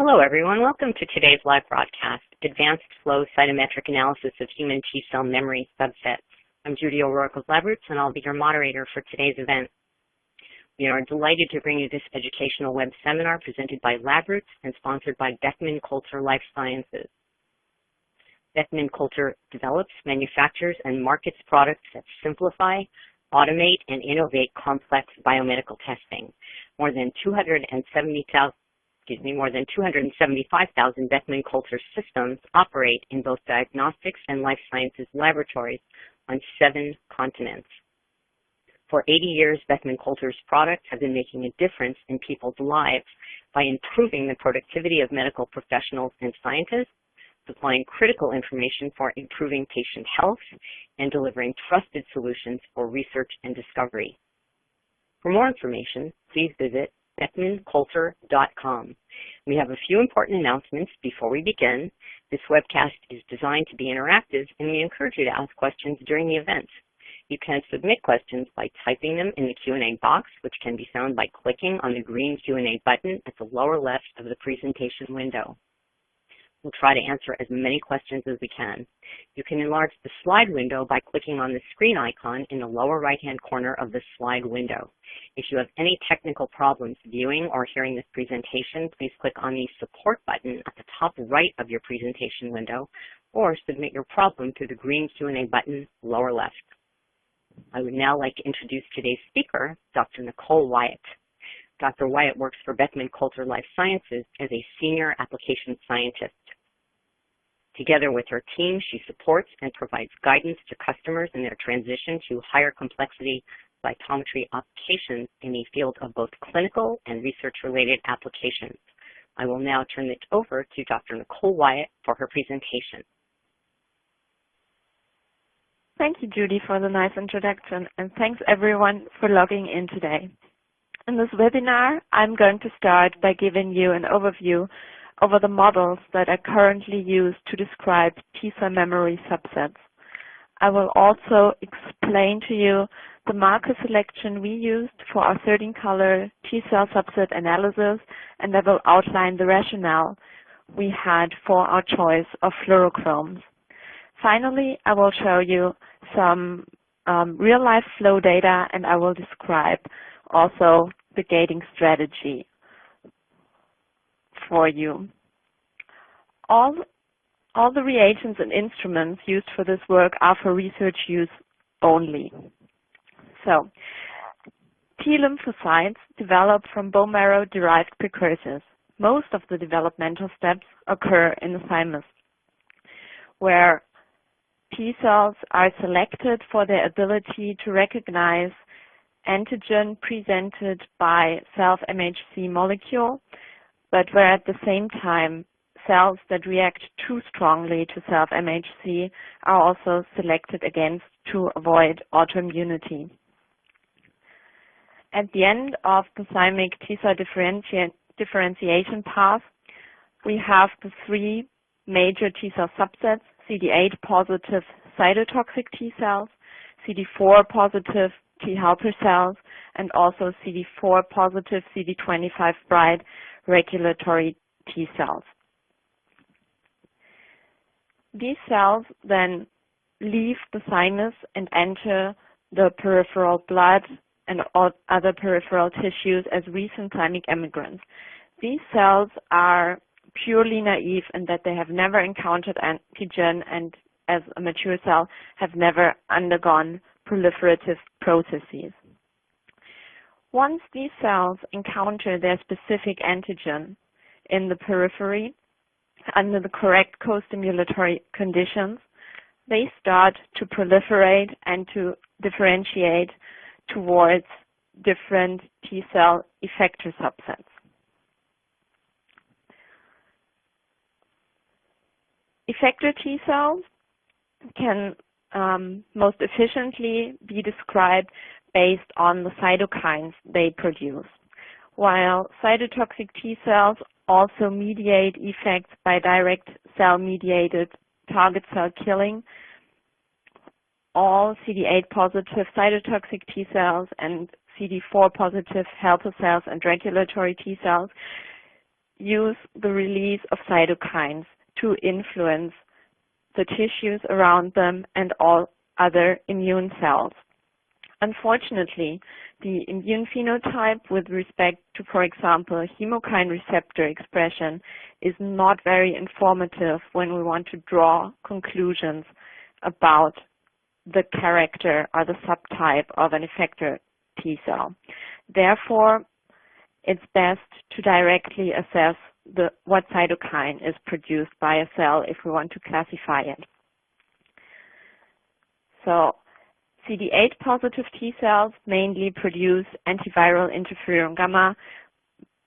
Hello, everyone. Welcome to today's live broadcast, Advanced Flow Cytometric Analysis of Human T-Cell Memory Subsets. I'm Judy O'Rourke of LabRoots, and I'll be your moderator for today's event. We are delighted to bring you this educational web seminar presented by LabRoots and sponsored by Beckman Coulter Life Sciences. Beckman Coulter develops, manufactures, and markets products that simplify, automate, and innovate complex biomedical testing. More than 275,000 Beckman Coulter systems operate in both diagnostics and life sciences laboratories on 7 continents. For 80 years, Beckman Coulter's products have been making a difference in people's lives by improving the productivity of medical professionals and scientists, supplying critical information for improving patient health, and delivering trusted solutions for research and discovery. For more information, please visit beckmancoulter.com. We have a few important announcements before we begin. This webcast is designed to be interactive, and we encourage you to ask questions during the event. You can submit questions by typing them in the Q&A box, which can be found by clicking on the green Q&A button at the lower left of the presentation window. We'll try to answer as many questions as we can. You can enlarge the slide window by clicking on the screen icon in the lower right-hand corner of the slide window. If you have any technical problems viewing or hearing this presentation, please click on the support button at the top right of your presentation window, or submit your problem through the green Q&A button lower left. I would now like to introduce today's speaker, Dr. Nicole Weit. Dr. Weit works for Beckman Coulter Life Sciences as a senior application scientist. Together with her team, she supports and provides guidance to customers in their transition to higher complexity cytometry applications in the field of both clinical and research-related applications. I will now turn it over to Dr. Nicole Weit for her presentation. Thank you, Judy, for the nice introduction, and thanks everyone for logging in today. In this webinar, I'm going to start by giving you an overview over the models that are currently used to describe T-cell memory subsets. I will also explain to you the marker selection we used for our 13-color T-cell subset analysis, and I will outline the rationale we had for our choice of fluorochromes. Finally, I will show you some real-life flow data, and I will describe also the gating strategy for you. All the reagents and instruments used for this work are for research use only. So, T lymphocytes develop from bone marrow derived precursors. Most of the developmental steps occur in the thymus, where T cells are selected for their ability to recognize antigen presented by self-MHC molecule, but where at the same time cells that react too strongly to self-MHC are also selected against to avoid autoimmunity. At the end of the thymic T-cell differentiation path, we have the 3 major T-cell subsets: CD8 positive cytotoxic T-cells, CD4 positive T helper cells, and also CD4 positive CD25 bright regulatory T-cells. These cells then leave the thymus and enter the peripheral blood and other peripheral tissues as recent thymic emigrants. These cells are purely naive in that they have never encountered antigen and, as a mature cell, have never undergone proliferative processes. Once these cells encounter their specific antigen in the periphery, under the correct co-stimulatory conditions, they start to proliferate and to differentiate towards different T-cell effector subsets. Effector T-cells can most efficiently be described based on the cytokines they produce, while cytotoxic T-cells also mediate effects by direct cell-mediated target cell killing. All CD8 positive cytotoxic T-cells and CD4 positive helper cells and regulatory T-cells use the release of cytokines to influence the tissues around them and all other immune cells. Unfortunately, the immune phenotype with respect to, for example, chemokine receptor expression is not very informative when we want to draw conclusions about the character or the subtype of an effector T-cell. Therefore, it's best to directly assess what cytokine is produced by a cell if we want to classify it. So, CD8 positive T-cells mainly produce antiviral interferon gamma,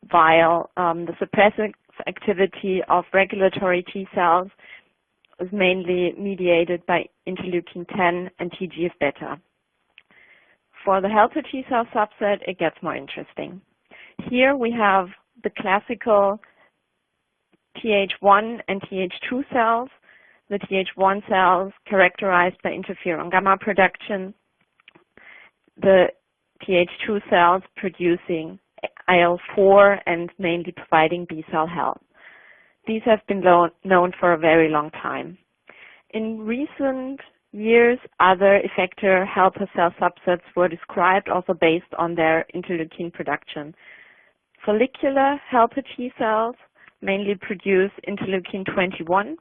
while the suppressive activity of regulatory T-cells is mainly mediated by interleukin 10 and TGF-beta. For the helper T-cell subset, it gets more interesting. Here we have the classical Th1 and Th2 cells. The Th1 cells characterized by interferon gamma production, the Th2 cells producing IL-4 and mainly providing B-cell help. These have been known for a very long time. In recent years, other effector helper cell subsets were described also based on their interleukin production. Follicular helper T cells mainly produce interleukin 21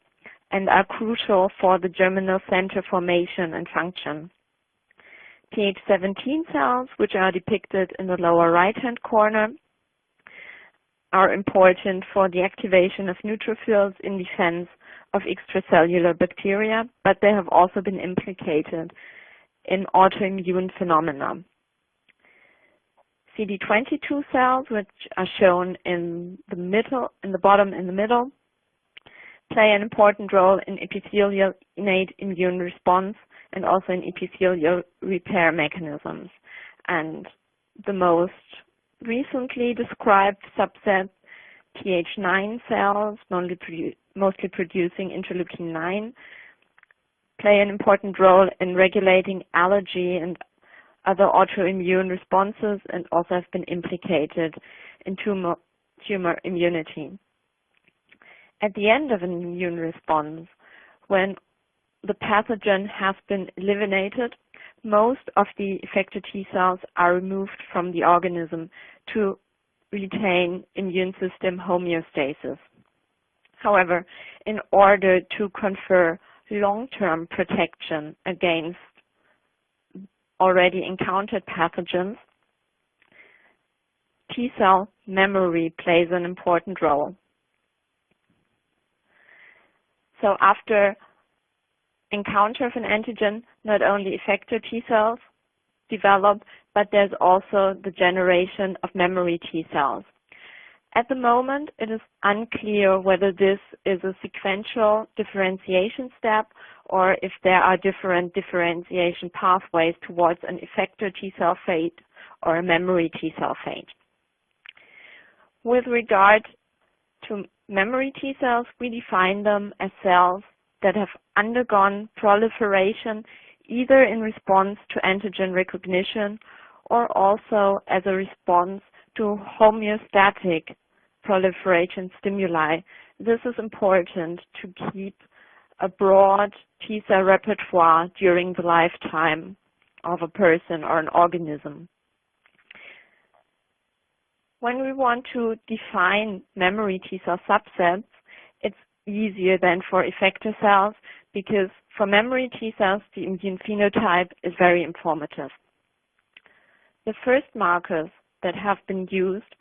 and are crucial for the germinal center formation and function. Th17 cells, which are depicted in the lower right-hand corner, are important for the activation of neutrophils in defense of extracellular bacteria, but they have also been implicated in autoimmune phenomena. CD22 cells, which are shown in the middle, in the bottom in the middle, play an important role in epithelial innate immune response and also in epithelial repair mechanisms. And the most recently described subset, Th9 cells, mostly producing interleukin 9, play an important role in regulating allergy and other autoimmune responses and also have been implicated in tumor immunity. At the end of an immune response, when the pathogen has been eliminated, most of the effector T cells are removed from the organism to retain immune system homeostasis. However, in order to confer long-term protection against already encountered pathogens, T cell memory plays an important role. So after encounter of an antigen, not only effector T cells develop, but there's also the generation of memory T cells. At the moment, it is unclear whether this is a sequential differentiation step or if there are different differentiation pathways towards an effector T cell fate or a memory T cell fate. With regard to memory T cells, we define them as cells that have undergone proliferation either in response to antigen recognition or also as a response to homeostatic proliferation stimuli. This is important to keep a broad T cell repertoire during the lifetime of a person or an organism. When we want to define memory T cell subsets, it's easier than for effector cells because for memory T cells, the immune phenotype is very informative. The first markers that have been used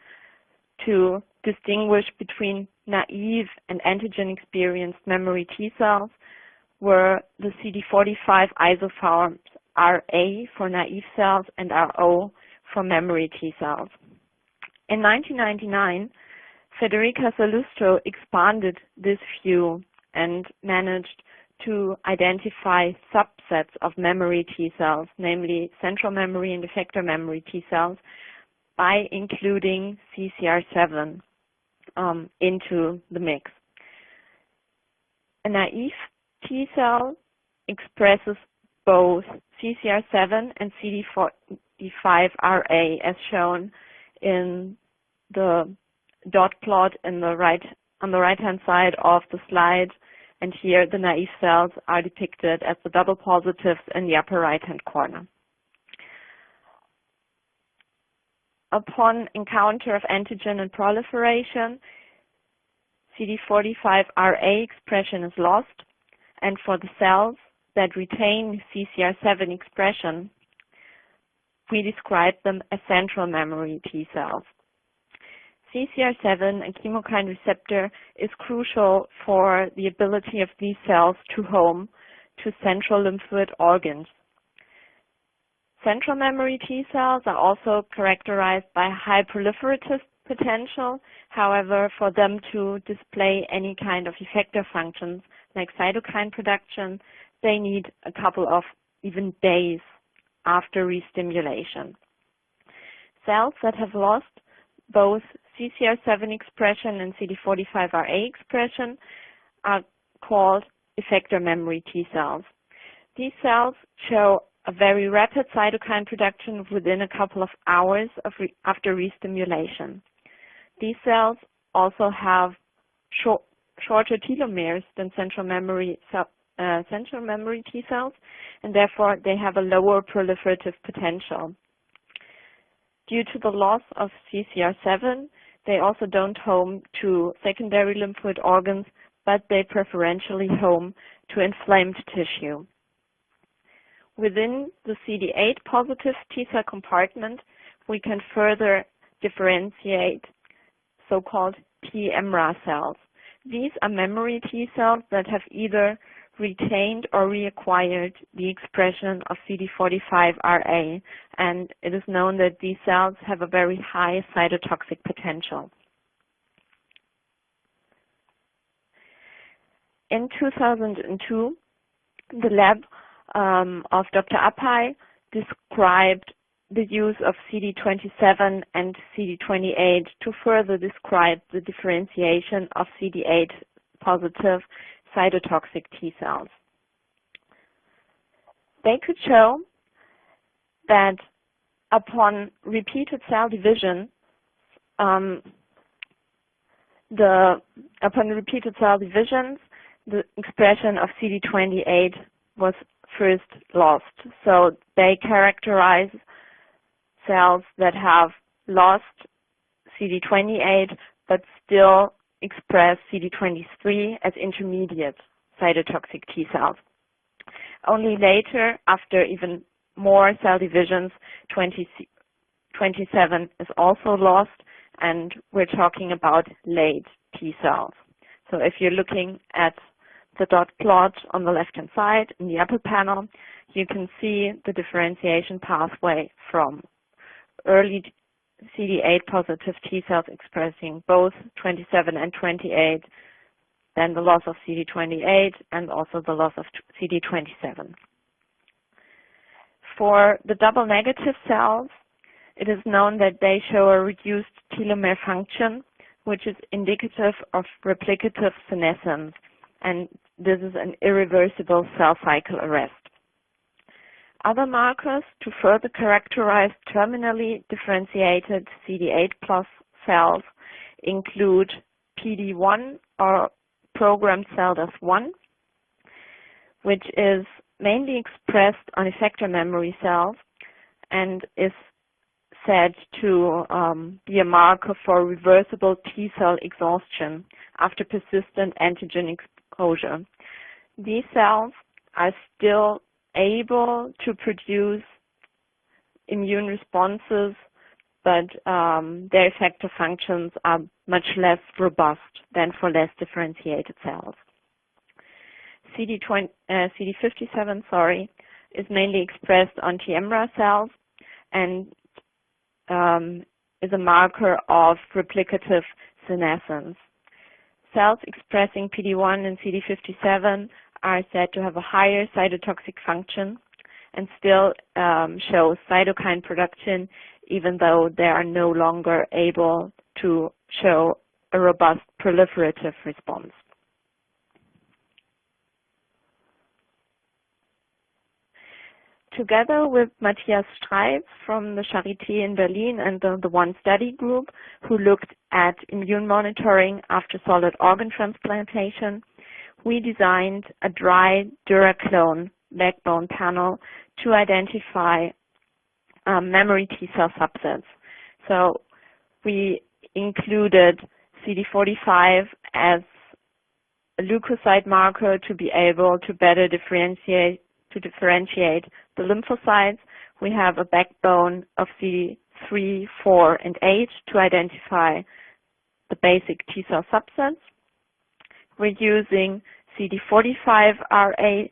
to distinguish between naive and antigen-experienced memory T cells were the CD45 isoforms RA for naive cells and RO for memory T cells. In 1999, Federica Salustro expanded this view and managed to identify subsets of memory T cells, namely central memory and effector memory T cells, by including CCR7 into the mix. A naive T cell expresses both CCR7 and CD45RA as shown in the dot plot on the right-hand side of the slide, and here the naive cells are depicted as the double positives in the upper right-hand corner. Upon encounter of antigen and proliferation, CD45RA expression is lost, and for the cells that retain CCR7 expression, we describe them as central memory T-cells. CCR7, a chemokine receptor, is crucial for the ability of these cells to home to central lymphoid organs. Central memory T-cells are also characterized by high proliferative potential. However, for them to display any kind of effector functions like cytokine production, they need a couple of even days after restimulation. Cells that have lost both CCR7 expression and CD45RA expression are called effector memory T-cells. These cells show a very rapid cytokine production within a couple of hours after restimulation. These cells also have shorter telomeres than central memory T-cells, and therefore they have a lower proliferative potential. Due to the loss of CCR7, they also don't home to secondary lymphoid organs, but they preferentially home to inflamed tissue. Within the CD8 positive T-cell compartment, we can further differentiate so-called TMRA cells. These are memory T-cells that have either retained or reacquired the expression of CD45RA, and it is known that these cells have a very high cytotoxic potential. In 2002, the lab of Dr. Chattopadhyay described the use of CD27 and CD28 to further describe the differentiation of CD8 positive cytotoxic T-cells. They could show that upon repeated cell division, the expression of CD28 was first lost. So they characterize cells that have lost CD28 but still express CD23 as intermediate cytotoxic T-cells. Only later, after even more cell divisions, 27 is also lost, and we're talking about late T-cells. So if you're looking at the dot plot on the left-hand side in the upper panel, you can see the differentiation pathway from early CD8 positive T-cells expressing both 27 and 28, then the loss of CD28, and also the loss of CD27. For the double negative cells, it is known that they show a reduced telomere function, which is indicative of replicative senescence, and this is an irreversible cell cycle arrest. Other markers to further characterize terminally differentiated CD8 plus cells include PD1 or programmed cell death 1, which is mainly expressed on effector memory cells and is said to be a marker for reversible T-cell exhaustion after persistent antigen exposure. These cells are still able to produce immune responses, but their effector functions are much less robust than for less differentiated cells. CD57, is mainly expressed on TMRA cells and is a marker of replicative senescence. Cells expressing PD1 and CD57 are said to have a higher cytotoxic function and still show cytokine production, even though they are no longer able to show a robust proliferative response. together with Matthias Streib from the Charité in Berlin and the One Study group, who looked at immune monitoring after solid organ transplantation, we designed a dry DuraClone backbone panel to identify memory T-cell subsets. So we included CD45 as a leukocyte marker to be able to better differentiate the lymphocytes. We have a backbone of CD3, 4, and 8 to identify the basic T-cell subsets. We're using CD45RA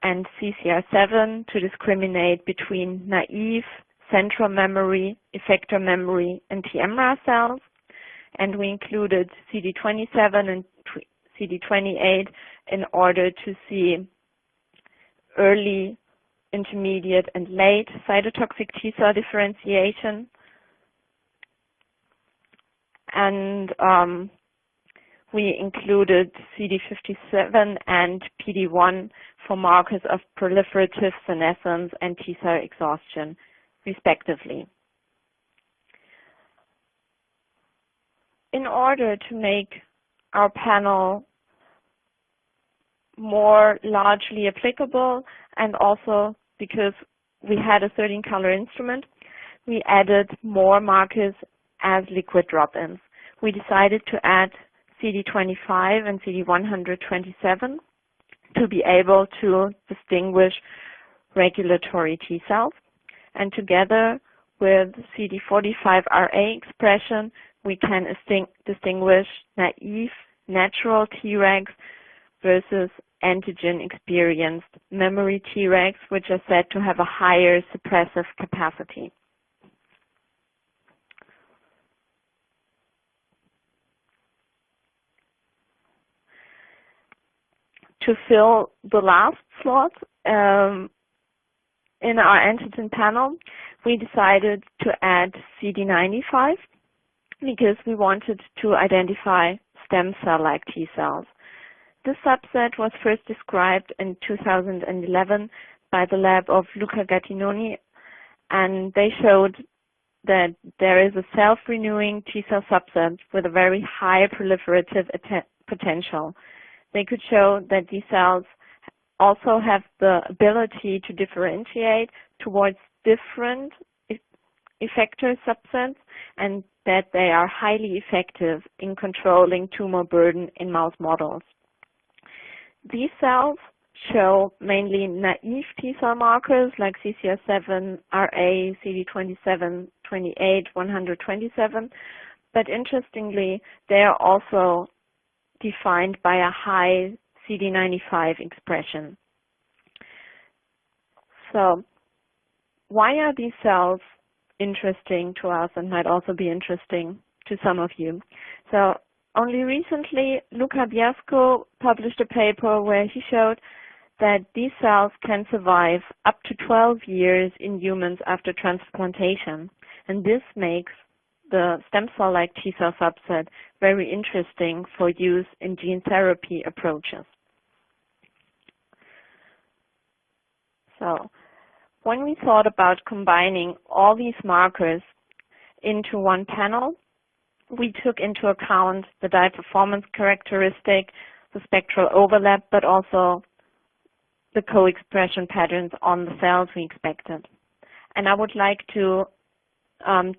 and CCR7 to discriminate between naive, central memory, effector memory, and TMRA cells. And we included CD27 and CD28 in order to see early, intermediate, and late cytotoxic T-cell differentiation. And we included CD57 and PD1 for markers of proliferative senescence and T-cell exhaustion, respectively. In order to make our panel more largely applicable, and also because we had a 13-color instrument, we added more markers as liquid drop-ins. We decided to add CD25 and CD127 to be able to distinguish regulatory T-cells. And together with CD45RA expression, we can distinguish naive, natural Tregs versus antigen-experienced memory Tregs, which are said to have a higher suppressive capacity. To fill the last slot in our antigen panel, we decided to add CD95 because we wanted to identify stem cell-like T-cells. This subset was first described in 2011 by the lab of Luca Gattinoni, and they showed that there is a self-renewing T-cell subset with a very high proliferative potential. They could show that these cells also have the ability to differentiate towards different effector subsets, and that they are highly effective in controlling tumor burden in mouse models. These cells show mainly naive T-cell markers like CCR7, RA, CD27, 28, 127, but interestingly, they are also defined by a high CD95 expression. So, why are these cells interesting to us and might also be interesting to some of you? So, only recently, Luca Biasco published a paper where he showed that these cells can survive up to 12 years in humans after transplantation. And this makes the stem cell-like T-cell subset very interesting for use in gene therapy approaches. So, when we thought about combining all these markers into one panel, we took into account the dye performance characteristic, the spectral overlap, but also the co-expression patterns on the cells we expected. And I would like to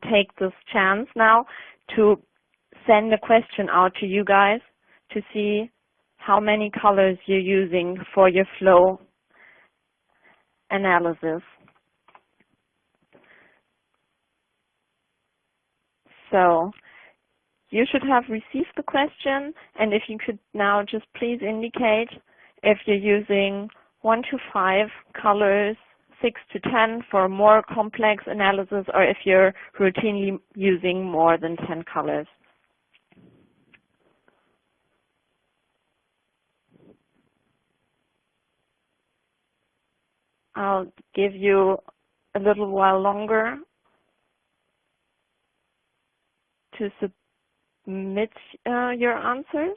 take this chance now to send a question out to you guys to see how many colors you're using for your flow analysis. So, you should have received the question, and if you could now just please indicate if you're using 1 to 5 colors, 6 to 10 for a more complex analysis, or if you're routinely using more than 10 colors. I'll give you a little while longer to submit your answers.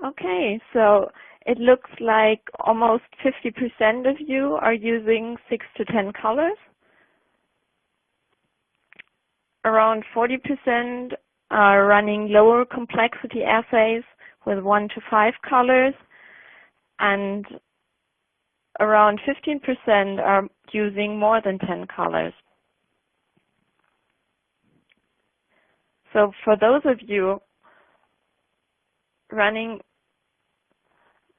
Okay, so it looks like almost 50% of you are using 6 to 10 colors. Around 40% are running lower complexity assays with 1 to 5 colors, and around 15% are using more than 10 colors. So for those of you running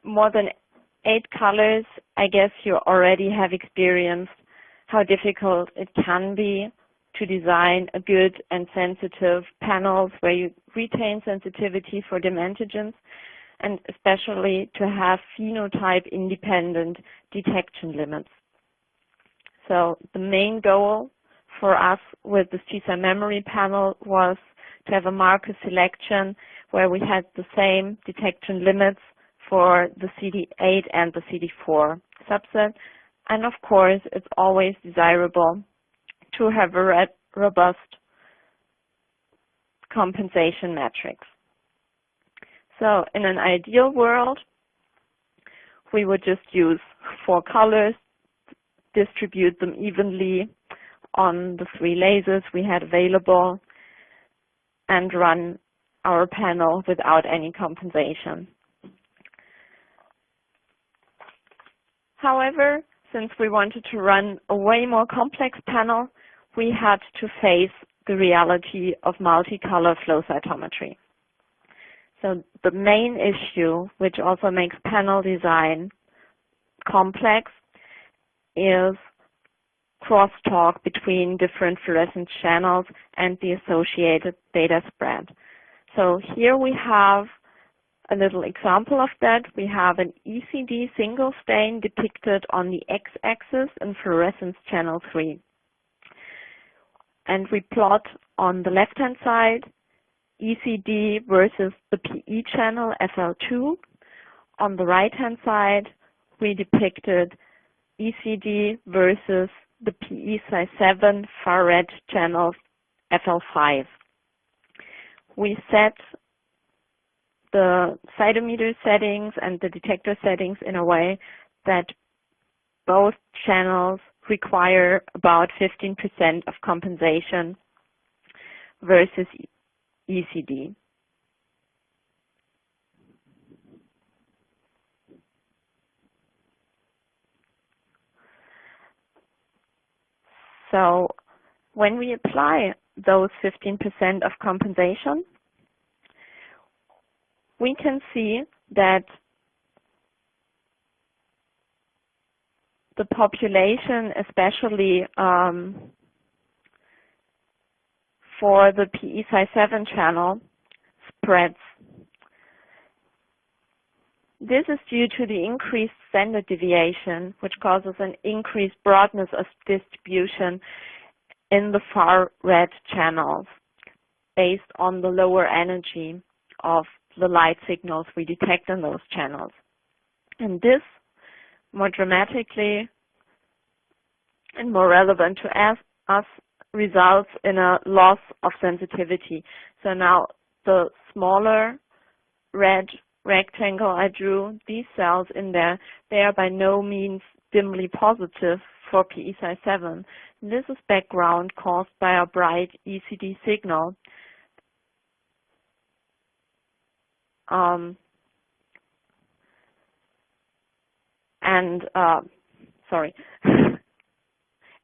more than 8 colors, I guess you already have experienced how difficult it can be to design a good and sensitive panels where you retain sensitivity for dim antigens, and especially to have phenotype-independent detection limits. So the main goal for us with the T-cell memory panel was to have a marker selection where we had the same detection limits for the CD8 and the CD4 subset. And of course, it's always desirable to have a robust compensation matrix. So in an ideal world, we would just use 4 colors, distribute them evenly on the 3 lasers we had available, and run our panel without any compensation. However, since we wanted to run a way more complex panel, we had to face the reality of multicolor flow cytometry. So the main issue, which also makes panel design complex, is crosstalk between different fluorescent channels and the associated data spread. So here we have a little example of that. We have an ECD single stain depicted on the x-axis in fluorescence channel 3. And we plot on the left-hand side ECD versus the PE channel FL2. On the right-hand side, we depicted ECD versus the PE size 7 far red channel FL5. We set the cytometer settings and the detector settings in a way that both channels require about 15% of compensation versus ECD. So when we apply those 15% of compensation, we can see that the population, especially for the PE size 7 channel, spreads. This is due to the increased standard deviation, which causes an increased broadness of distribution in the far red channels based on the lower energy of the light signals we detect in those channels. And this, more dramatically and more relevant to us, results in a loss of sensitivity. So now the smaller red rectangle I drew, these cells in there, they are by no means dimly positive for PE size 7. This is background caused by a bright ECD signal.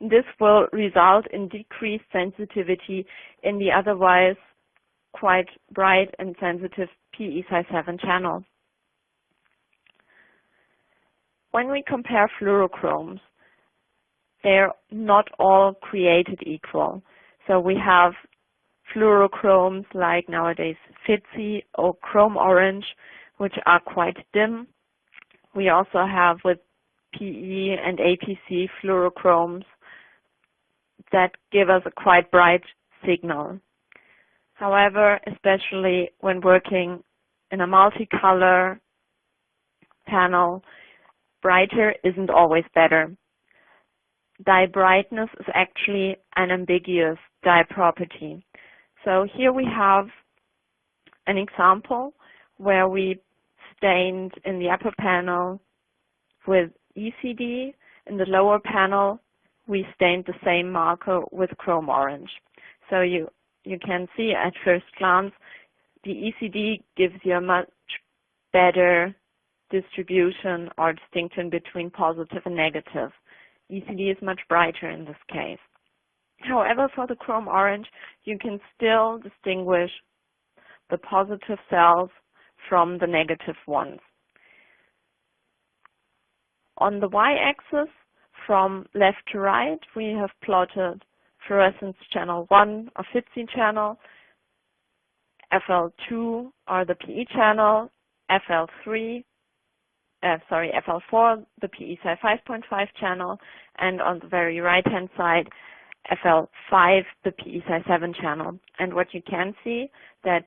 This will result in decreased sensitivity in the otherwise quite bright and sensitive PE size 7 channel. When we compare fluorochromes, they're not all created equal. So we have fluorochromes like nowadays FITSI or Chrome Orange, which are quite dim. We also have with PE and APC fluorochromes that give us a quite bright signal. However, especially when working in a multicolor panel, brighter isn't always better. Dye brightness is actually an ambiguous dye property. So here we have an example where we stained in the upper panel with ECD. In the lower panel, we stained the same marker with Chrome orange. So you can see at first glance, the ECD gives you a much better distribution or distinction between positive and negative. ECD is much brighter in this case. However, for the Chrome orange, you can still distinguish the positive cells from the negative ones. On the y-axis, from left to right, we have plotted fluorescence channel 1 or FITC channel, FL2 or the PE channel, FL4, the PE 5.5 channel, and on the very right-hand side, FL5, the PE 7 channel. And what you can see that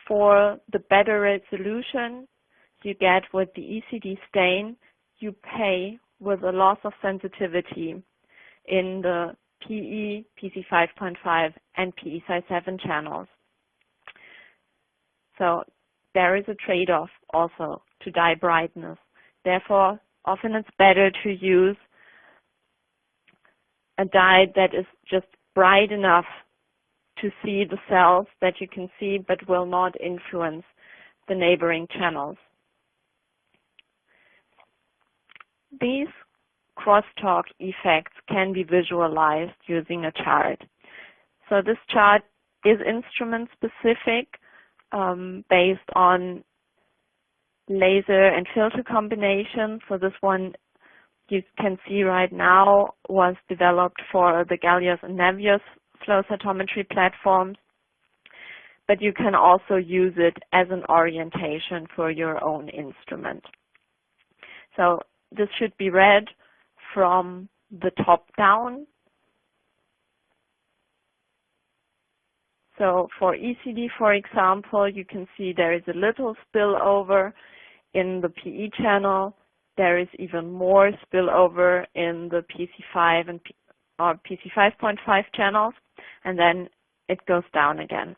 for the better resolution you get with the ECD stain, you pay with a loss of sensitivity in the PE, PC 5.5, and PE 7 channels. So there is a trade-off also to dye brightness. Therefore, often it's better to use a dye that is just bright enough to see the cells that you can see but will not influence the neighboring channels. These crosstalk effects can be visualized using a chart. So this chart is instrument specific based on laser and filter combination. So this one you can see right now was developed for the Gallios and Navios flow cytometry platforms, but you can also use it as an orientation for your own instrument. So this should be read from the top down. So for ECD, for example, you can see there is a little spillover in the PE channel. There is even more spillover in the PC5 and PC 5.5 channels, and then it goes down again.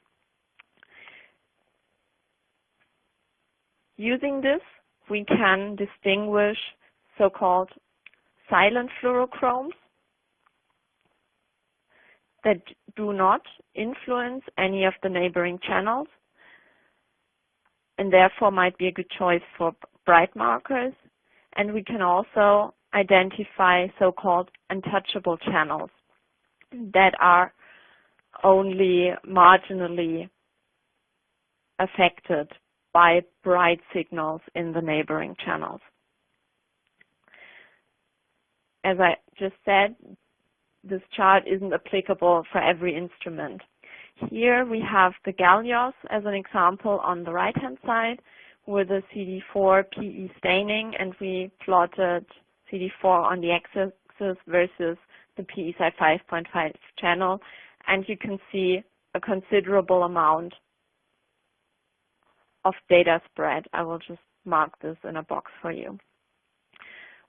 Using this, we can distinguish so-called silent fluorochromes that do not influence any of the neighboring channels and therefore might be a good choice for bright markers. And we can also identify so-called untouchable channels that are only marginally affected by bright signals in the neighboring channels. As I just said, this chart isn't applicable for every instrument. Here we have the Gallios as an example on the right-hand side with a CD4 PE staining, and we plotted CD4 on the x-axis versus the PE 5.5 channel, and you can see a considerable amount of data spread. I will just mark this in a box for you.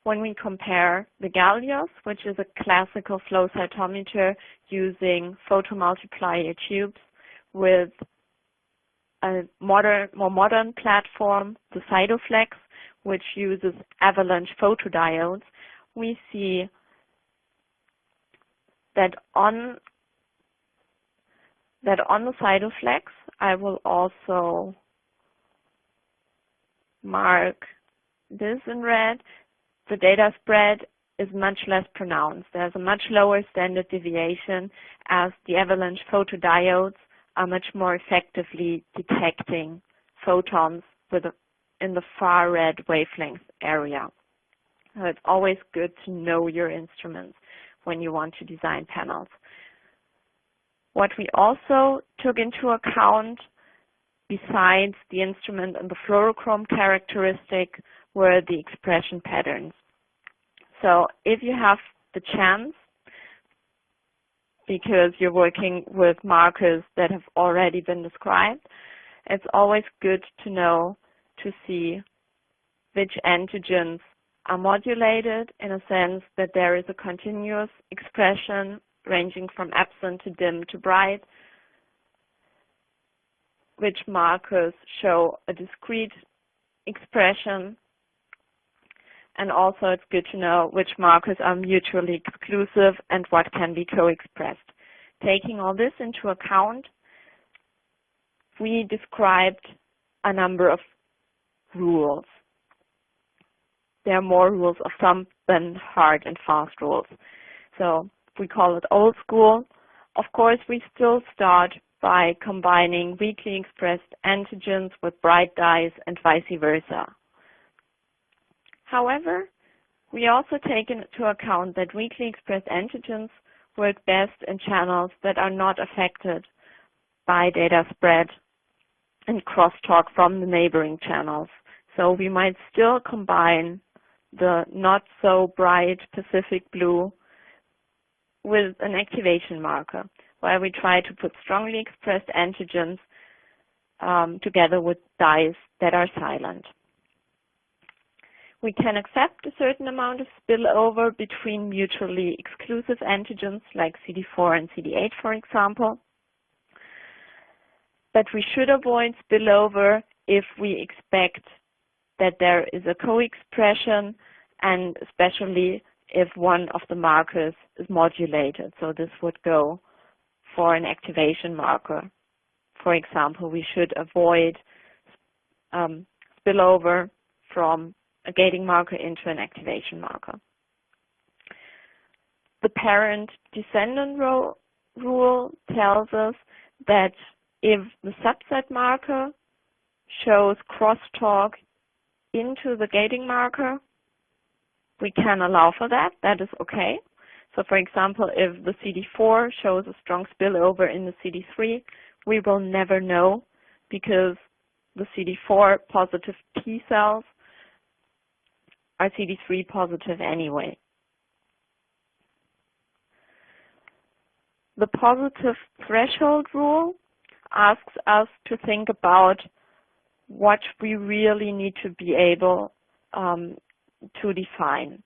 When we compare the Gallios, which is a classical flow cytometer using photomultiplier tubes, with a more modern platform, the Cytoflex, which uses avalanche photodiodes, we see that on the Cytoflex, I will also mark this in red, the data spread is much less pronounced. There's a much lower standard deviation as the avalanche photodiodes are much more effectively detecting photons in the far red wavelength area. So it's always good to know your instruments when you want to design panels. What we also took into account, besides the instrument and the fluorochrome characteristic, were the expression patterns. So if you have the chance, because you're working with markers that have already been described, it's always good to know to see which antigens are modulated in a sense that there is a continuous expression ranging from absent to dim to bright, which markers show a discrete expression, and also it's good to know which markers are mutually exclusive and what can be co-expressed. Taking all this into account, we described a number of rules. There are more rules of thumb than hard and fast rules. So we call it old school. Of course, we still start by combining weakly expressed antigens with bright dyes and vice versa. However, we also take into account that weakly expressed antigens work best in channels that are not affected by data spread and crosstalk from the neighboring channels. So we might still combine the not so bright Pacific blue with an activation marker, where we try to put strongly expressed antigens together with dyes that are silent. We can accept a certain amount of spillover between mutually exclusive antigens like CD4 and CD8, for example. But we should avoid spillover if we expect that there is a co-expression, and especially if one of the markers is modulated. So this would go for an activation marker. For example, we should avoid spillover from a gating marker into an activation marker. The parent-descendant rule tells us that if the subset marker shows crosstalk into the gating marker, we can allow for that. That is okay. So for example, if the CD4 shows a strong spillover in the CD3, we will never know because the CD4 positive T-cells are CD3 positive anyway. The positive threshold rule asks us to think about what we really need to be able to define.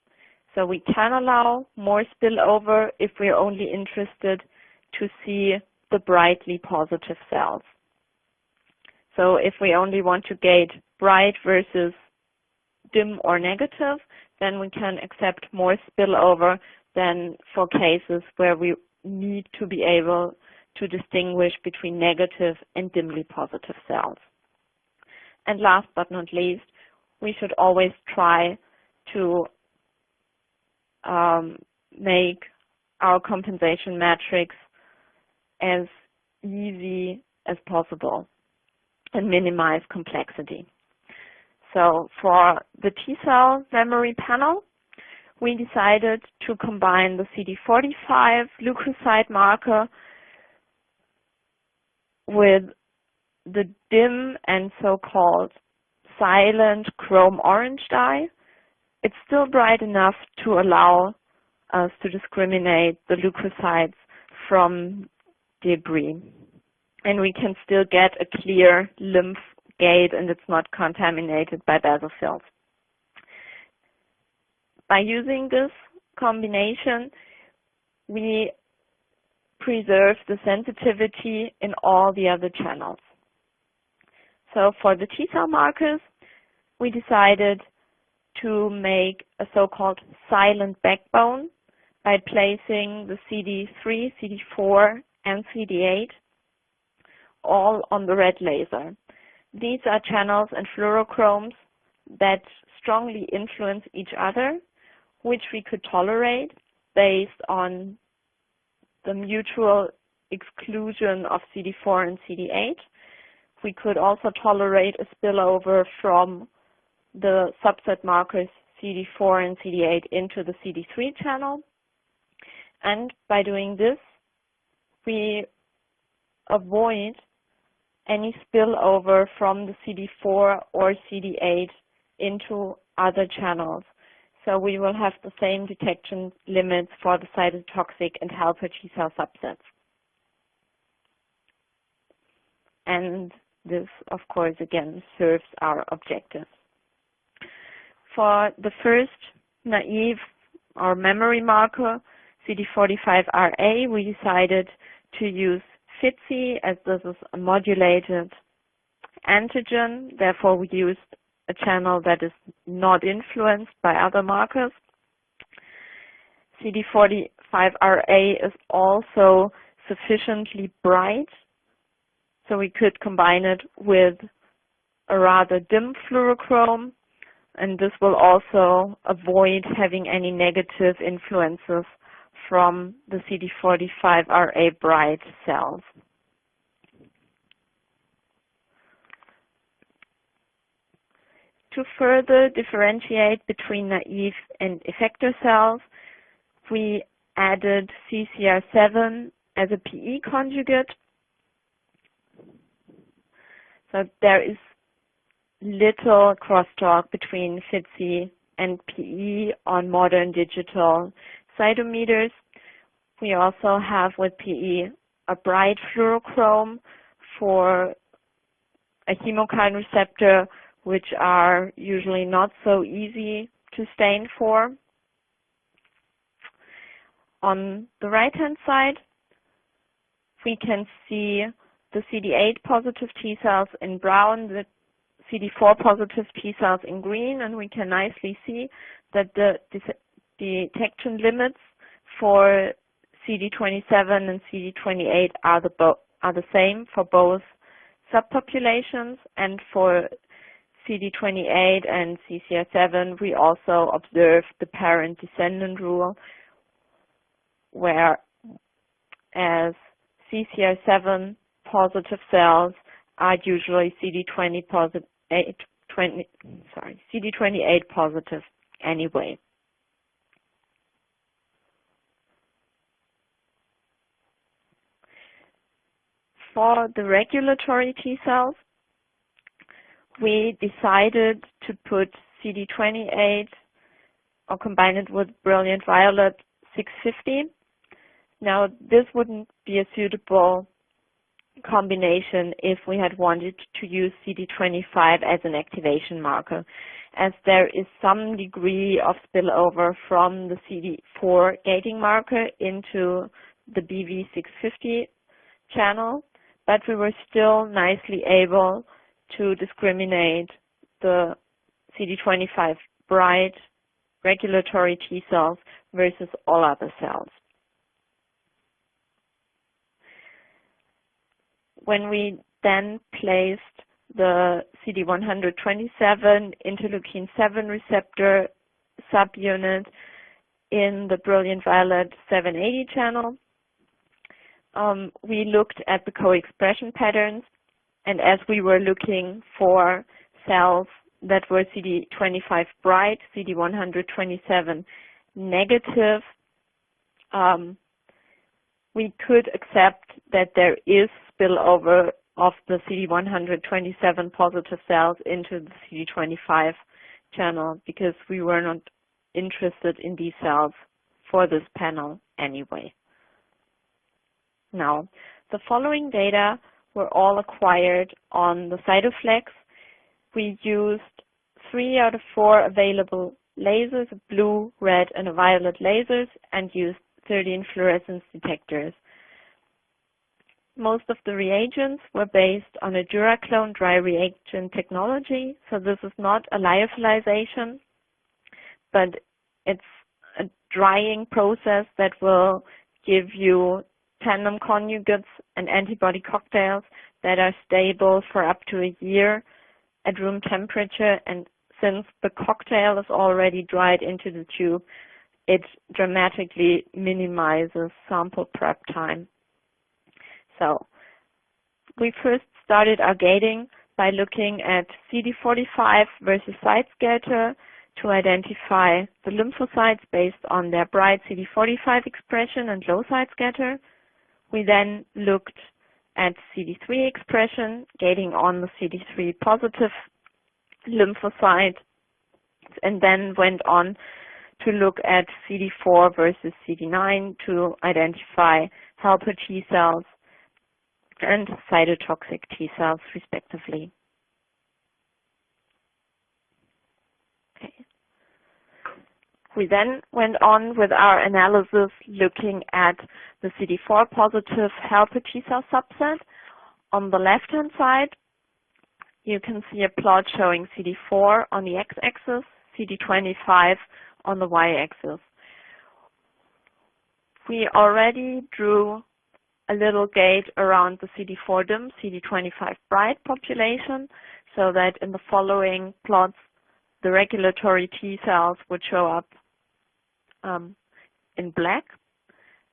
So we can allow more spillover if we're only interested to see the brightly positive cells. So if we only want to gauge bright versus dim or negative, then we can accept more spillover than for cases where we need to be able to distinguish between negative and dimly positive cells. And last but not least, we should always try to make our compensation matrix as easy as possible and minimize complexity. So for the T-cell memory panel, we decided to combine the CD45 leukocyte marker with the dim and so-called silent chrome orange dye. It's still bright enough to allow us to discriminate the leukocytes from debris. And we can still get a clear lymph gate and it's not contaminated by basophils. By using this combination, we preserve the sensitivity in all the other channels. So for the T-cell markers, we decided to make a so-called silent backbone by placing the CD3, CD4, and CD8 all on the red laser. These are channels and fluorochromes that strongly influence each other, which we could tolerate based on the mutual exclusion of CD4 and CD8. We could also tolerate a spillover from the subset markers CD4 and CD8 into the CD3 channel. And by doing this, we avoid any spillover from the CD4 or CD8 into other channels. So we will have the same detection limits for the cytotoxic and helper T-cell subsets. And this, of course, again, serves our objectives. For the first naive or memory marker, CD45RA, we decided to use FITC as this is a modulated antigen. Therefore, we used a channel that is not influenced by other markers. CD45RA is also sufficiently bright, so we could combine it with a rather dim fluorochrome, and this will also avoid having any negative influences from the CD45RA bright cells. To further differentiate between naive and effector cells, we added CCR7 as a PE conjugate. So there is little crosstalk between FITC and PE on modern digital cytometers. We also have with PE a bright fluorochrome for a chemokine receptor, which are usually not so easy to stain for. On the right-hand side, we can see the CD8 positive T-cells in brown, the CD4 positive T-cells in green, and we can nicely see that the detection limits for CD27 and CD28 are the same for both subpopulations, and for CD28 and CCR7 we also observed the parent-descendant rule, whereas CCR7 positive cells are usually CD28 positive anyway. For the regulatory T cells, we decided to put CD28 or combine it with brilliant violet 650. Now, this wouldn't be a suitable combination if we had wanted to use CD25 as an activation marker, as there is some degree of spillover from the CD4 gating marker into the BV650 channel, but we were still nicely able to discriminate the CD25 bright regulatory T cells versus all other cells. When we then placed the CD127 interleukin 7 receptor subunit in the brilliant violet 780 channel, we looked at the co-expression patterns, and as we were looking for cells that were CD25 bright, CD127 negative, we could accept that there is spillover of the CD127 positive cells into the CD25 channel, because we were not interested in these cells for this panel anyway. Now, the following data were all acquired on the Cytoflex. We used 3 out of 4 available lasers, a blue, red, and a violet lasers, and used 13 fluorescence detectors. Most of the reagents were based on a DuraClone Dry Reagent Technology, so this is not a lyophilization, but it's a drying process that will give you tandem conjugates and antibody cocktails that are stable for up to a year at room temperature, and since the cocktail is already dried into the tube, it dramatically minimizes sample prep time. So we first started our gating by looking at CD45 versus site scatter to identify the lymphocytes based on their bright CD45 expression and low site scatter. We then looked at CD3 expression, gating on the CD3 positive lymphocyte, and then went on to look at CD4 versus CD9 to identify helper T cells and cytotoxic T cells, respectively. Okay. We then went on with our analysis looking at the CD4 positive helper T cell subset. On the left-hand side, you can see a plot showing CD4 on the x-axis, CD25 on the y-axis. We already drew a little gate around the CD4 dim, CD25 bright population, so that in the following plots, the regulatory T-cells would show up in black.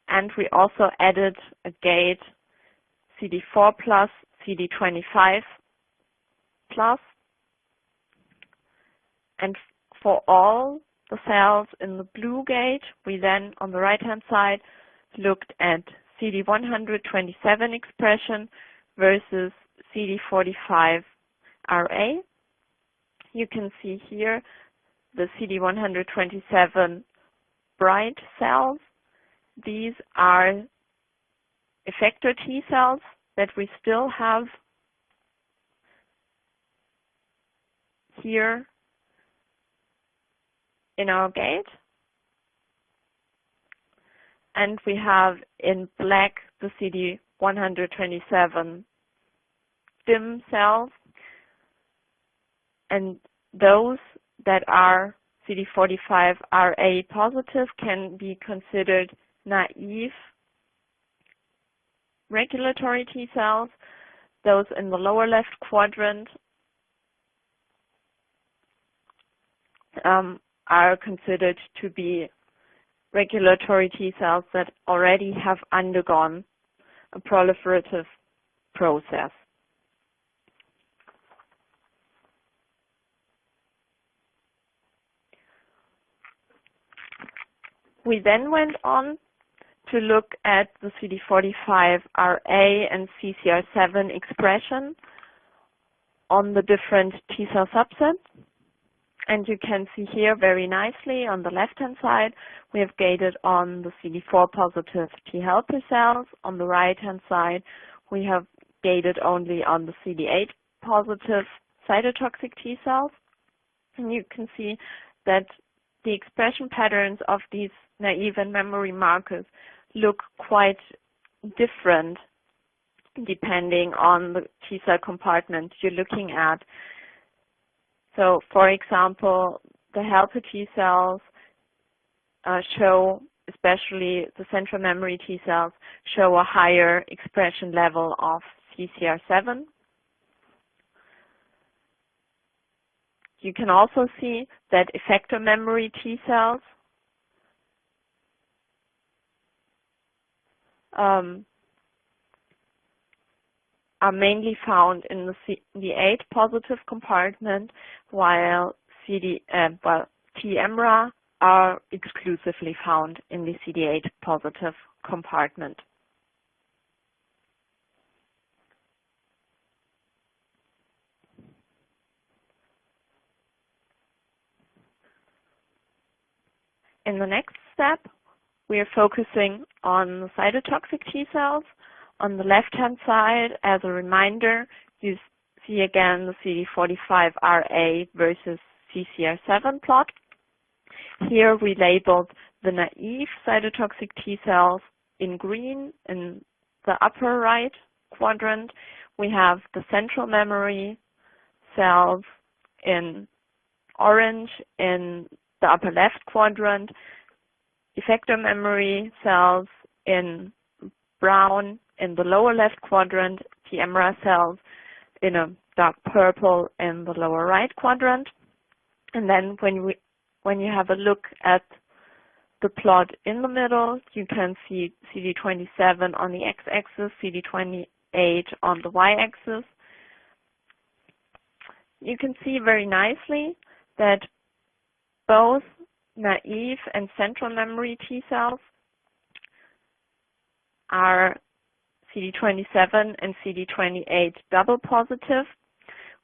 And we also added a gate CD4 plus, CD25 plus. And for all the cells in the blue gate, we then, on the right-hand side, looked at CD127 expression versus CD45RA. You can see here the CD127 bright cells. These are effector T-cells that we still have here in our gate. And we have in black the CD127 dim cells. And those that are CD45RA positive can be considered naive regulatory T cells. Those in the lower left quadrant are considered to be regulatory T cells that already have undergone a proliferative process. We then went on to look at the CD45RA and CCR7 expression on the different T cell subsets. And you can see here very nicely on the left-hand side, we have gated on the CD4 positive T helper cells. On the right-hand side, we have gated only on the CD8 positive cytotoxic T cells. And you can see that the expression patterns of these naive and memory markers look quite different depending on the T cell compartment you're looking at. So, for example, the helper T cells show, especially the central memory T cells, show a higher expression level of CCR7. You can also see that effector memory T cells are mainly found in the CD8 positive compartment, while T-MRA are exclusively found in the CD8 positive compartment. In the next step, we are focusing on the cytotoxic T cells. On the left-hand side, as a reminder, you see again the CD45RA versus CCR7 plot. Here we labeled the naive cytotoxic T cells in green in the upper right quadrant. We have the central memory cells in orange in the upper left quadrant, effector memory cells in brown in the lower left quadrant, T-MRA cells in a dark purple in the lower right quadrant. And then when you have a look at the plot in the middle, you can see CD27 on the x-axis, CD28 on the y-axis. You can see very nicely that both naive and central memory T cells are CD27 and CD28 double positive,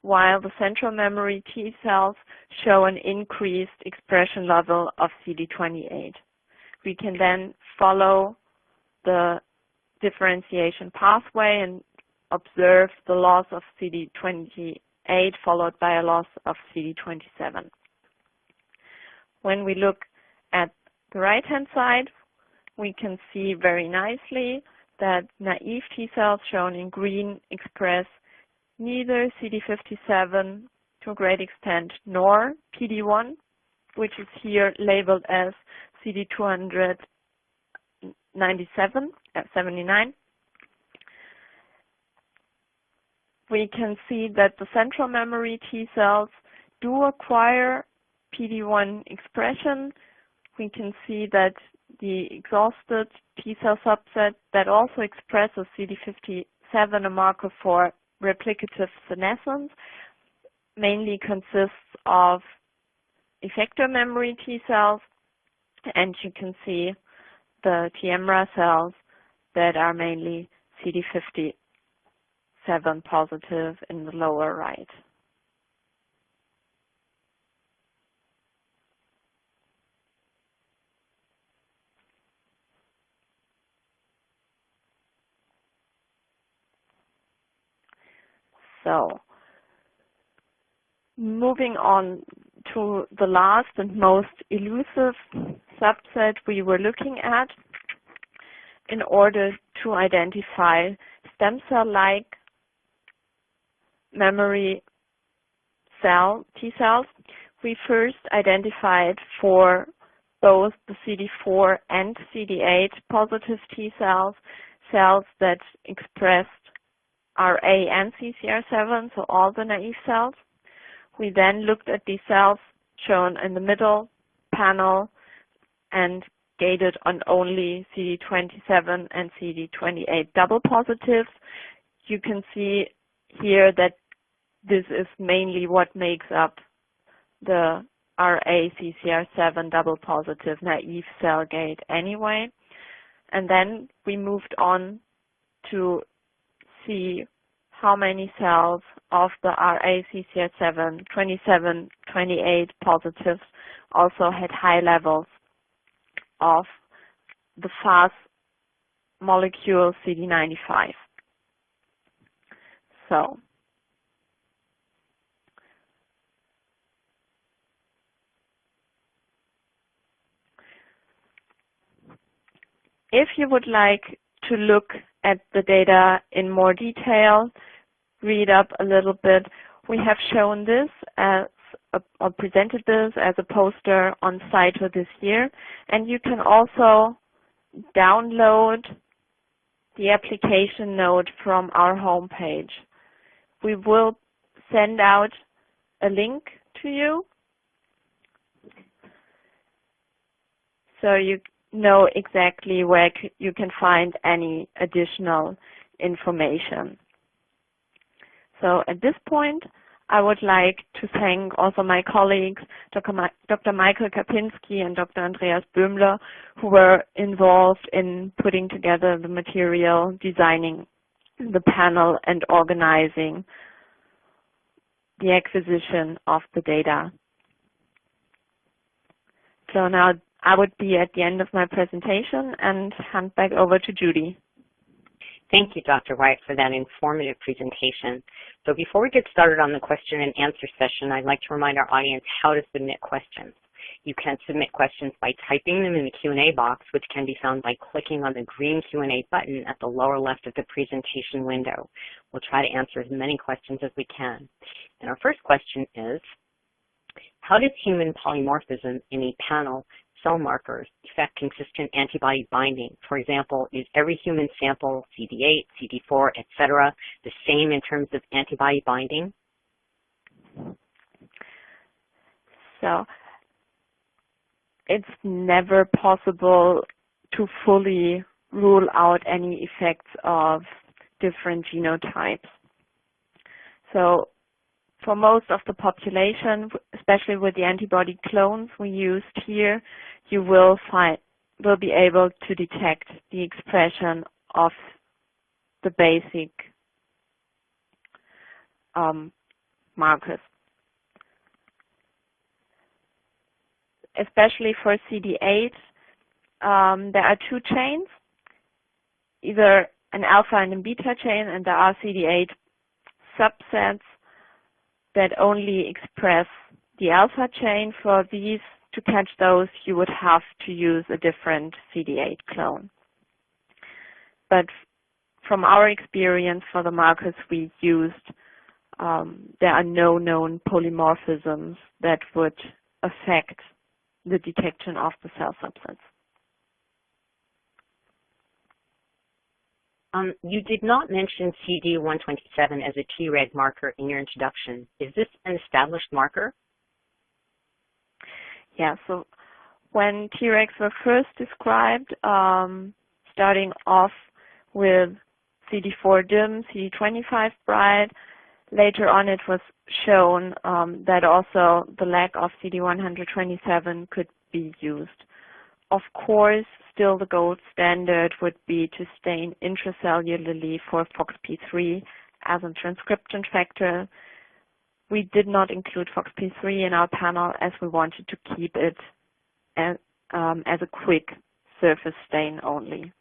while the central memory T cells show an increased expression level of CD28. We can then follow the differentiation pathway and observe the loss of CD28 followed by a loss of CD27. When we look at the right-hand side, we can see very nicely that naive T cells shown in green express neither CD57 to a great extent nor PD1, which is here labeled as CD279. We can see that the central memory T-cells do acquire PD1 expression. We can see that the exhausted T-cell subset that also expresses CD57, a marker for replicative senescence, mainly consists of effector memory T-cells, and you can see the TMRA cells that are mainly CD57 positive in the lower right. So, moving on to the last and most elusive subset we were looking at in order to identify stem cell-like memory cell T-cells, we first identified for both the CD4 and CD8 positive T-cells, cells that expressed RA and CCR7, so all the naive cells. We then looked at these cells shown in the middle panel and gated on only CD27 and CD28 double positives. You can see here that this is mainly what makes up the RA-CCR7 double positive naive cell gate anyway. And then we moved on to see how many cells of the RA-CCR7 27, 28 positives also had high levels of the Fas molecule CD95. So, if you would like to look at the data in more detail, read up a little bit, we have shown this as or presented this as a poster on Cyto this year, and you can also download the application note from our homepage. We will send out a link to you so you know exactly where you can find any additional information. So at this point, I would like to thank also my colleagues, Dr. Michael Kapinski and Dr. Andreas Böhmler, who were involved in putting together the material, designing the panel, and organizing the acquisition of the data. So now I would be at the end of my presentation and hand back over to Judy. Thank you, Dr. Weit, for that informative presentation. So before we get started on the question and answer session, I'd like to remind our audience how to submit questions. You can submit questions by typing them in the Q&A box, which can be found by clicking on the green Q&A button at the lower left of the presentation window. We'll try to answer as many questions as we can. And our first question is, how does human polymorphism in a panel cell markers affect consistent antibody binding? For example, is every human sample, CD8, CD4, etc., the same in terms of antibody binding? So it's never possible to fully rule out any effects of different genotypes. So for most of the population, especially with the antibody clones we used here, you will be able to detect the expression of the basic markers. Especially for CD8, there are two chains, either an alpha and a beta chain, and there are CD8 subsets that only express the alpha chain. For these, to catch those, you would have to use a different CD8 clone. But from our experience for the markers we used, there are no known polymorphisms that would affect the detection of the cell subsets. You did not mention CD127 as a Treg marker in your introduction. Is this an established marker? Yeah, so when Tregs were first described, starting off with CD4 dim, CD25 bright, later on it was shown that also the lack of CD127 could be used. Of course, still the gold standard would be to stain intracellularly for FOXP3 as a transcription factor. We did not include FOXP3 in our panel as we wanted to keep it as a quick surface stain only.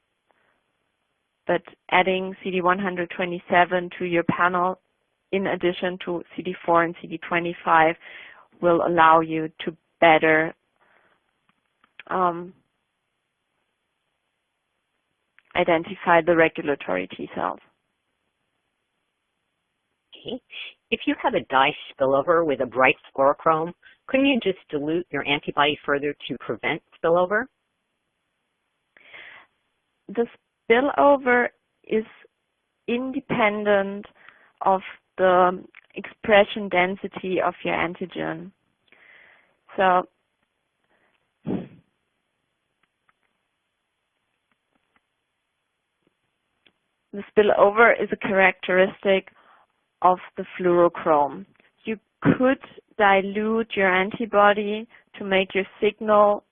But adding CD127 to your panel in addition to CD4 and CD25 will allow you to better identify the regulatory T-cells. Okay. If you have a dye spillover with a bright fluorochrome, couldn't you just dilute your antibody further to prevent spillover? The spillover is independent of the expression density of your antigen. So the spillover is a characteristic of the fluorochrome. You could dilute your antibody to make your signal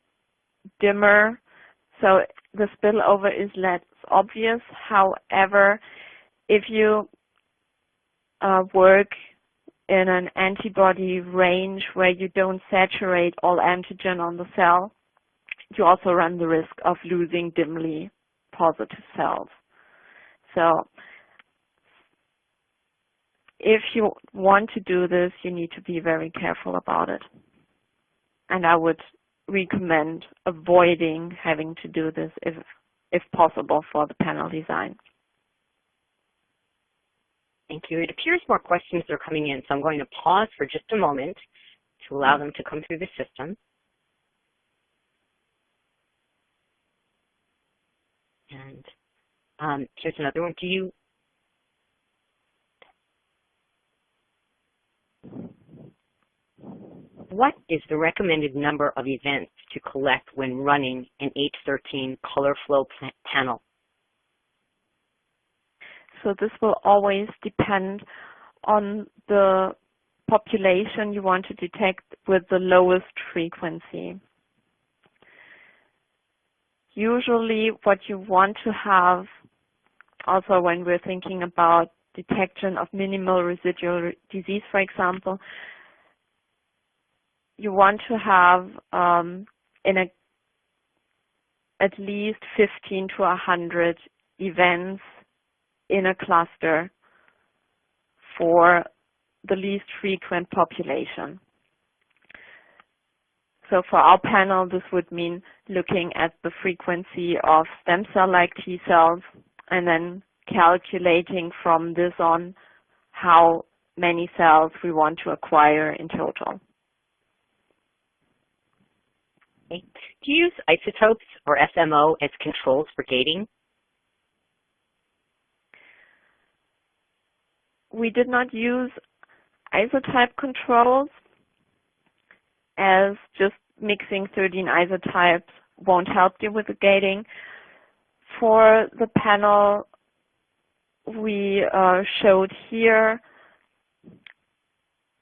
dimmer, so the spillover is less obvious. However, if you work in an antibody range where you don't saturate all antigen on the cell, you also run the risk of losing dimly positive cells. So if you want to do this, you need to be very careful about it. And I would recommend avoiding having to do this if possible for the panel design. Thank you. It appears more questions are coming in, so I'm going to pause for just a moment to allow them to come through the system. And here's another one. What is the recommended number of events to collect when running an H13 color flow panel? So this will always depend on the population you want to detect with the lowest frequency. Usually what you want to have, also when we're thinking about detection of minimal residual disease, for example, you want to have at least 15 to 100 events in a cluster for the least frequent population. So for our panel, this would mean looking at the frequency of stem cell-like T-cells and then calculating from this on how many cells we want to acquire in total. Okay. Do you use isotopes or SMO as controls for gating? We did not use isotype controls, as just mixing 13 isotypes won't help you with the gating. For the panel we showed here,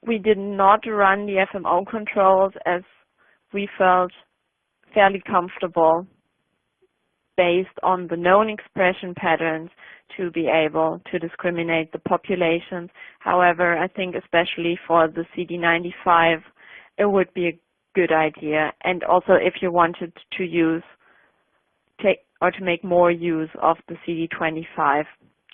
we did not run the FMO controls as we felt fairly comfortable based on the known expression patterns to be able to discriminate the populations. However, I think especially for the CD95, it would be a good idea. And also if you wanted to use, to make more use of the CD25,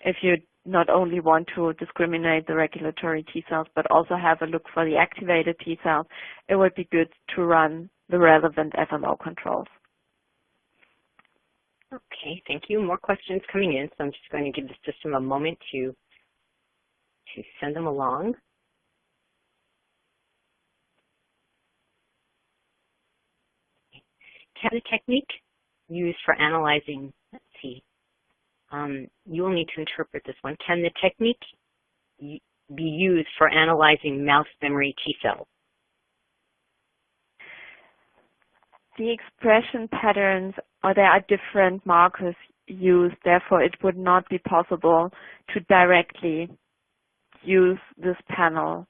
if you not only want to discriminate the regulatory T-cells, but also have a look for the activated T-cells, it would be good to run the relevant FMO controls. Okay, thank you. More questions coming in, so I'm just going to give the system a moment to to send them along. Can the technique used for analyzing, let's see, you will need to interpret this one. Can the technique be used for analyzing mouse memory T-cells? The expression patterns, or there are different markers used, therefore it would not be possible to directly use this panel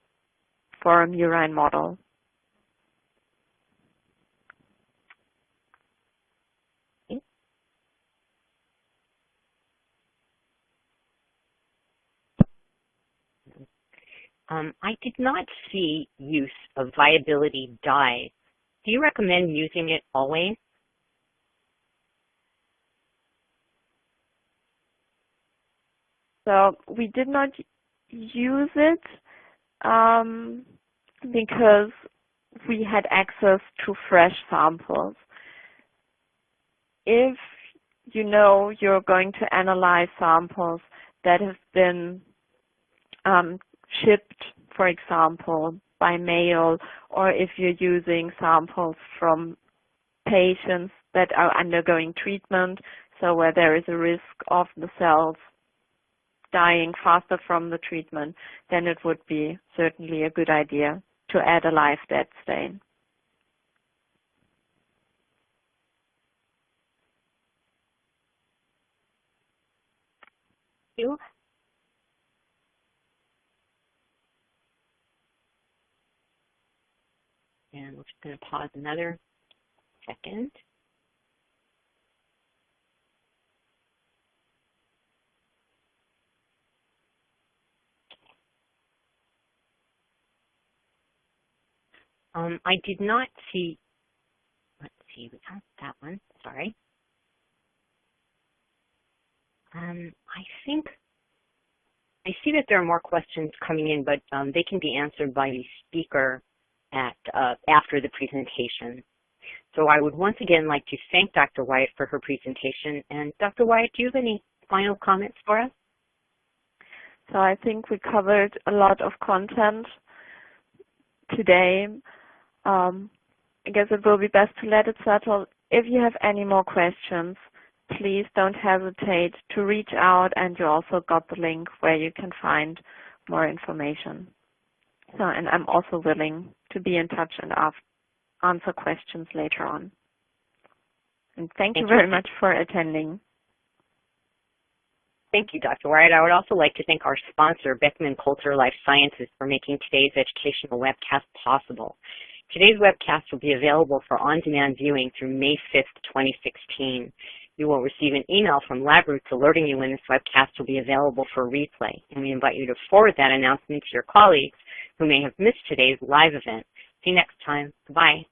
for a murine model. I did not see use of viability dyes. Do you recommend using it always? So we did not use it because we had access to fresh samples. If you know you're going to analyze samples that have been shipped, for example, by mail, or if you're using samples from patients that are undergoing treatment, so where there is a risk of the cells dying faster from the treatment, then it would be certainly a good idea to add a live dead stain. Thank you. And we're just going to pause another second. I did not see, let's see, we got that one, sorry. I see that there are more questions coming in, but they can be answered by the speaker after the presentation. So I would once again like to thank Dr. Weit for her presentation. And Dr. Weit, do you have any final comments for us? So I think we covered a lot of content today. I guess it will be best to let it settle. If you have any more questions, please don't hesitate to reach out, and you also got the link where you can find more information. So, and I'm also willing to be in touch and answer questions later on. And thank you very much for attending. Thank you, Dr. Weit. I would also like to thank our sponsor, Beckman Coulter Life Sciences, for making today's educational webcast possible. Today's webcast will be available for on-demand viewing through May 5th, 2016. You will receive an email from LabRoots alerting you when this webcast will be available for replay, and we invite you to forward that announcement to your colleagues who may have missed today's live event. See you next time. Goodbye.